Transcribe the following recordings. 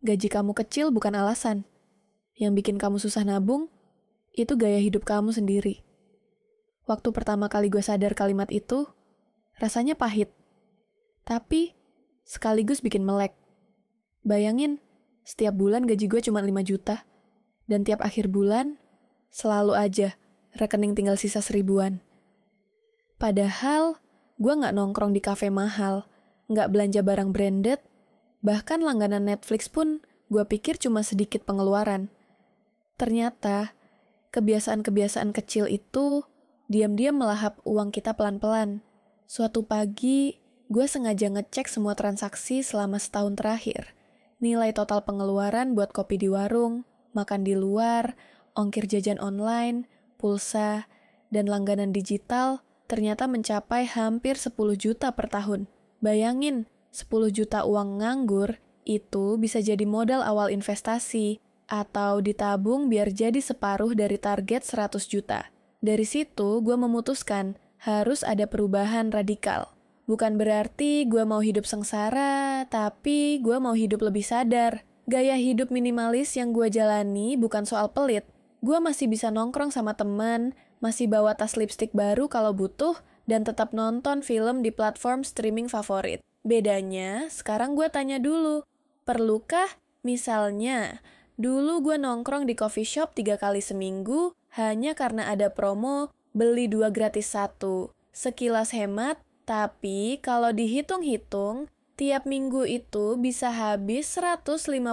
Gaji kamu kecil bukan alasan. Yang bikin kamu susah nabung, itu gaya hidup kamu sendiri. Waktu pertama kali gue sadar kalimat itu, rasanya pahit. Tapi, sekaligus bikin melek. Bayangin, setiap bulan gaji gue cuma 5 juta. Dan tiap akhir bulan, selalu aja rekening tinggal sisa 1000-an. Padahal, gue gak nongkrong di kafe mahal, gak belanja barang branded, bahkan langganan Netflix pun gue pikir cuma sedikit pengeluaran. Ternyata, kebiasaan-kebiasaan kecil itu diam-diam melahap uang kita pelan-pelan. Suatu pagi, gue sengaja ngecek semua transaksi selama setahun terakhir. Nilai total pengeluaran buat kopi di warung, makan di luar, ongkir jajan online, pulsa, dan langganan digital ternyata mencapai hampir 10 juta per tahun. Bayangin, 10 juta uang nganggur itu bisa jadi modal awal investasi atau ditabung biar jadi separuh dari target 100 juta. Dari situ gue memutuskan harus ada perubahan radikal. Bukan berarti gue mau hidup sengsara, tapi gue mau hidup lebih sadar. Gaya hidup minimalis yang gue jalani bukan soal pelit. Gue masih bisa nongkrong sama teman, masih bawa tas lipstik baru kalau butuh, dan tetap nonton film di platform streaming favorit. Bedanya, sekarang gue tanya dulu, perlukah? Misalnya, dulu gue nongkrong di coffee shop 3 kali seminggu hanya karena ada promo beli 2 gratis 1. Sekilas hemat, tapi kalau dihitung-hitung, tiap minggu itu bisa habis 150.000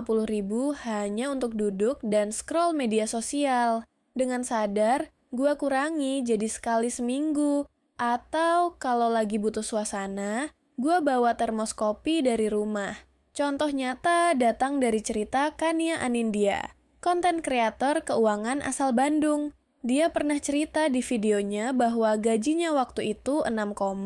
hanya untuk duduk dan scroll media sosial. Dengan sadar, gue kurangi jadi sekali seminggu. Atau kalau lagi butuh suasana, gue bawa termos kopi dari rumah. Contoh nyata datang dari cerita Kania Anindya, konten kreator keuangan asal Bandung. Dia pernah cerita di videonya bahwa gajinya waktu itu 6,5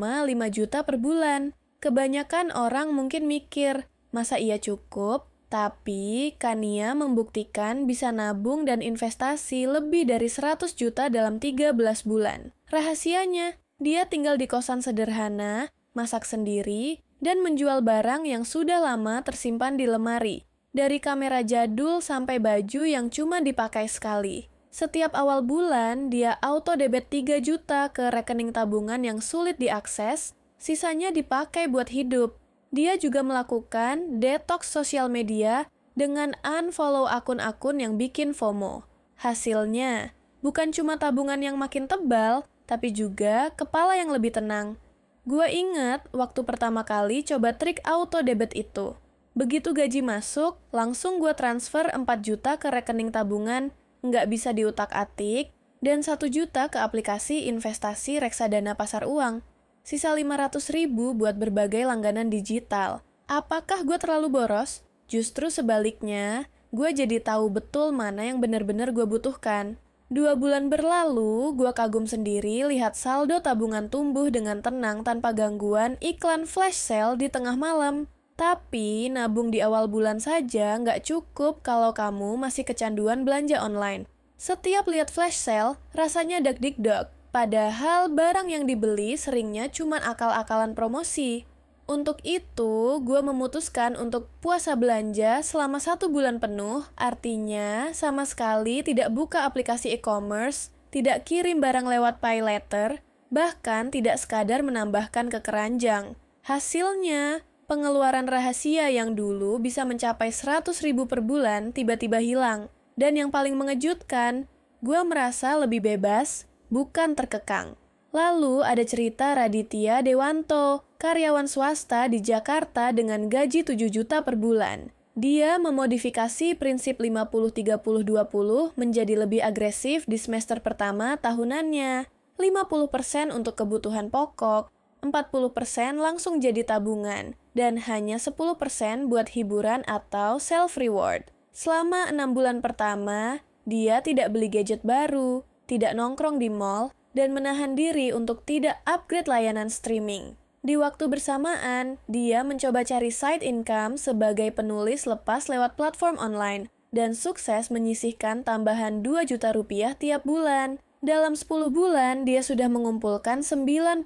juta per bulan. Kebanyakan orang mungkin mikir, masa iya cukup? Tapi Kania membuktikan bisa nabung dan investasi lebih dari 100 juta dalam 13 bulan. Rahasianya, dia tinggal di kosan sederhana, masak sendiri, dan menjual barang yang sudah lama tersimpan di lemari. Dari kamera jadul sampai baju yang cuma dipakai sekali. Setiap awal bulan, dia auto debit 3 juta ke rekening tabungan yang sulit diakses, sisanya dipakai buat hidup. Dia juga melakukan detox sosial media dengan unfollow akun-akun yang bikin FOMO. Hasilnya, bukan cuma tabungan yang makin tebal, tapi juga kepala yang lebih tenang. Gue inget waktu pertama kali coba trik auto debit itu. Begitu gaji masuk, langsung gue transfer 4 juta ke rekening tabungan, nggak bisa diutak-atik, dan 1 juta ke aplikasi investasi reksadana pasar uang. Sisa 500.000 buat berbagai langganan digital. Apakah gue terlalu boros? Justru sebaliknya, gue jadi tahu betul mana yang benar-benar gue butuhkan. 2 bulan berlalu, gue kagum sendiri lihat saldo tabungan tumbuh dengan tenang tanpa gangguan iklan flash sale di tengah malam. Tapi, nabung di awal bulan saja nggak cukup kalau kamu masih kecanduan belanja online. Setiap lihat flash sale, rasanya dag-dig-dog. Padahal barang yang dibeli seringnya cuma akal-akalan promosi. Untuk itu, gue memutuskan untuk puasa belanja selama 1 bulan penuh, artinya sama sekali tidak buka aplikasi e-commerce, tidak kirim barang lewat pay letter, bahkan tidak sekadar menambahkan ke keranjang. Hasilnya, pengeluaran rahasia yang dulu bisa mencapai 100.000 per bulan tiba-tiba hilang. Dan yang paling mengejutkan, gue merasa lebih bebas, bukan terkekang. Lalu ada cerita Raditya Dewanto, karyawan swasta di Jakarta dengan gaji 7 juta per bulan. Dia memodifikasi prinsip 50-30-20 menjadi lebih agresif di semester pertama tahunannya. 50% untuk kebutuhan pokok, 40% langsung jadi tabungan, dan hanya 10% buat hiburan atau self-reward. Selama 6 bulan pertama, dia tidak beli gadget baru, tidak nongkrong di mall, dan menahan diri untuk tidak upgrade layanan streaming. Di waktu bersamaan, dia mencoba cari side income sebagai penulis lepas lewat platform online, dan sukses menyisihkan tambahan 2 juta rupiah tiap bulan. Dalam 10 bulan, dia sudah mengumpulkan 94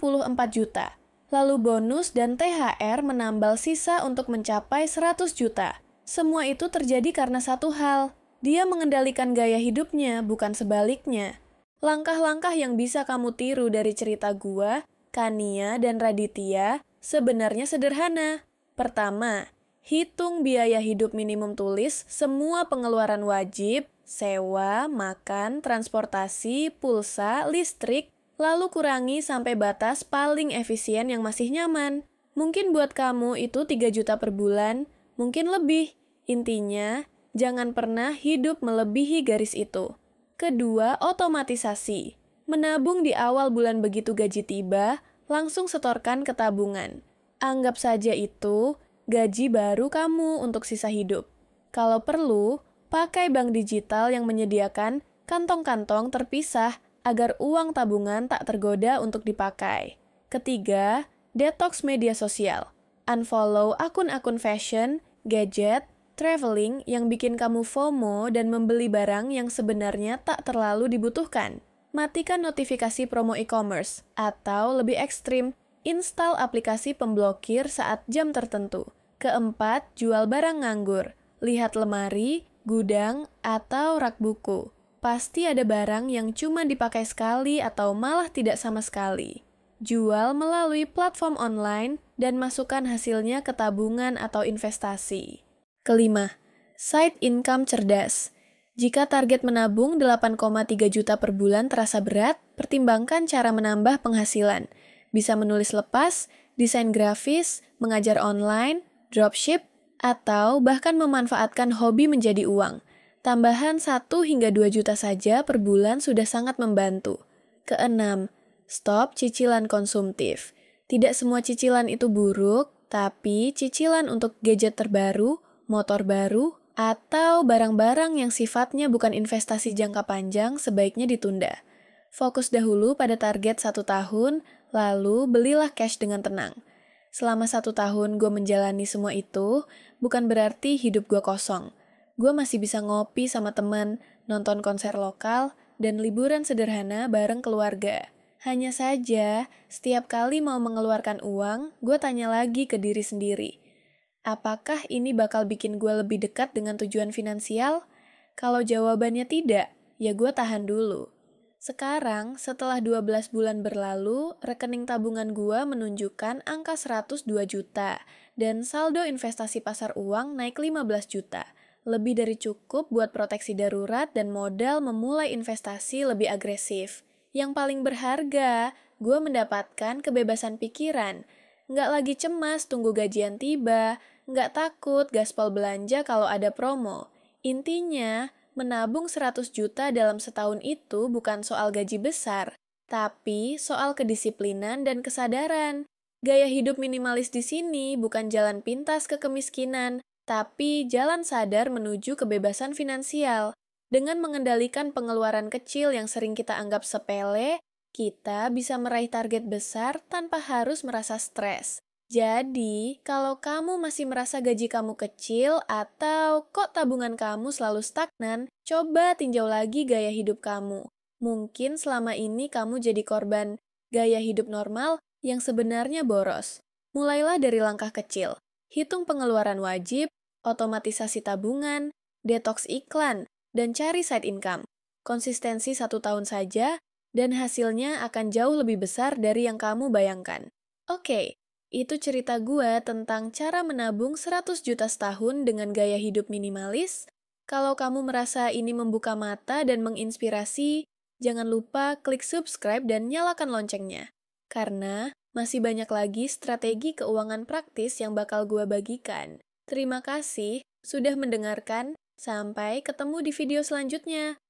juta. Lalu bonus dan THR menambal sisa untuk mencapai 100 juta. Semua itu terjadi karena satu hal. Dia mengendalikan gaya hidupnya, bukan sebaliknya. Langkah-langkah yang bisa kamu tiru dari cerita gua, Kania, dan Raditya sebenarnya sederhana. Pertama, hitung biaya hidup minimum tulis semua pengeluaran wajib, sewa, makan, transportasi, pulsa, listrik, lalu kurangi sampai batas paling efisien yang masih nyaman. Mungkin buat kamu itu 3 juta per bulan, mungkin lebih. Intinya, jangan pernah hidup melebihi garis itu. Kedua, otomatisasi. Menabung di awal bulan begitu gaji tiba, langsung setorkan ke tabungan. Anggap saja itu gaji baru kamu untuk sisa hidup. Kalau perlu, pakai bank digital yang menyediakan kantong-kantong terpisah agar uang tabungan tak tergoda untuk dipakai. Ketiga, detox media sosial. Unfollow akun-akun fashion, gadget, traveling yang bikin kamu FOMO dan membeli barang yang sebenarnya tak terlalu dibutuhkan. Matikan notifikasi promo e-commerce, atau lebih ekstrim, install aplikasi pemblokir saat jam tertentu. Keempat, jual barang nganggur. Lihat lemari, gudang, atau rak buku. Pasti ada barang yang cuma dipakai sekali atau malah tidak sama sekali. Jual melalui platform online dan masukkan hasilnya ke tabungan atau investasi. Kelima, side income cerdas. Jika target menabung 8,3 juta per bulan terasa berat, pertimbangkan cara menambah penghasilan. Bisa menulis lepas, desain grafis, mengajar online, dropship, atau bahkan memanfaatkan hobi menjadi uang. Tambahan 1 hingga 2 juta saja per bulan sudah sangat membantu. Keenam, stop cicilan konsumtif. Tidak semua cicilan itu buruk, tapi cicilan untuk gadget terbaru, motor baru, atau barang-barang yang sifatnya bukan investasi jangka panjang sebaiknya ditunda. Fokus dahulu pada target 1 tahun, lalu belilah cash dengan tenang. Selama 1 tahun gue menjalani semua itu, bukan berarti hidup gue kosong. Gue masih bisa ngopi sama teman, nonton konser lokal, dan liburan sederhana bareng keluarga. Hanya saja, setiap kali mau mengeluarkan uang, gue tanya lagi ke diri sendiri. Apakah ini bakal bikin gue lebih dekat dengan tujuan finansial? Kalau jawabannya tidak, ya gue tahan dulu. Sekarang, setelah 12 bulan berlalu, rekening tabungan gue menunjukkan angka 102 juta, dan saldo investasi pasar uang naik 15 juta. Lebih dari cukup buat proteksi darurat dan modal memulai investasi lebih agresif. Yang paling berharga, gue mendapatkan kebebasan pikiran. Nggak lagi cemas tunggu gajian tiba, nggak takut gaspol belanja kalau ada promo. Intinya, menabung 100 juta dalam setahun itu bukan soal gaji besar, tapi soal kedisiplinan dan kesadaran. Gaya hidup minimalis di sini bukan jalan pintas ke kemiskinan, tapi jalan sadar menuju kebebasan finansial. Dengan mengendalikan pengeluaran kecil yang sering kita anggap sepele, kita bisa meraih target besar tanpa harus merasa stres. Jadi, kalau kamu masih merasa gaji kamu kecil atau kok tabungan kamu selalu stagnan, coba tinjau lagi gaya hidup kamu. Mungkin selama ini kamu jadi korban gaya hidup normal yang sebenarnya boros. Mulailah dari langkah kecil. Hitung pengeluaran wajib, otomatisasi tabungan, detox iklan, dan cari side income. Konsistensi 1 tahun saja, dan hasilnya akan jauh lebih besar dari yang kamu bayangkan. Oke, itu cerita gue tentang cara menabung 100 juta setahun dengan gaya hidup minimalis. Kalau kamu merasa ini membuka mata dan menginspirasi, jangan lupa klik subscribe dan nyalakan loncengnya. Karena masih banyak lagi strategi keuangan praktis yang bakal gue bagikan. Terima kasih sudah mendengarkan. Sampai ketemu di video selanjutnya.